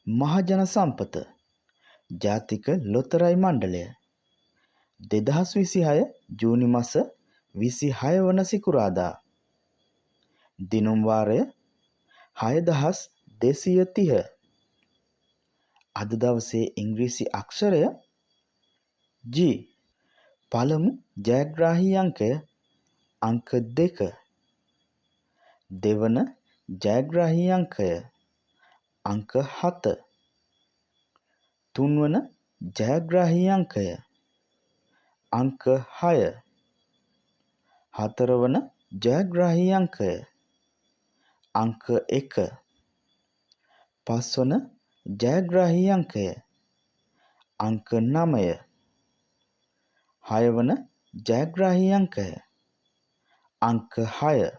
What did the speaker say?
මහජන සම්පත ජාතික ලොතරැයි මණ්ඩලය 2026 ජූනි මස 26 වන සිකුරාදා දිනුම් වාරය 6230 අද දවසේ ඉංග්‍රීසි අක්ෂරය G පළමු ජයග්‍රාහී අංකය අංක 2 දෙවන ජයග්‍රාහී අංකය අංක 7 තුන්වන ජයග්‍රාහී අංකය අංක 6 හතරවන ජයග්‍රාහී අංකය අංක 1 පස්වන ජයග්‍රාහී අංකය අංක 9 හයවන ජයග්‍රාහී අංකය අංක 6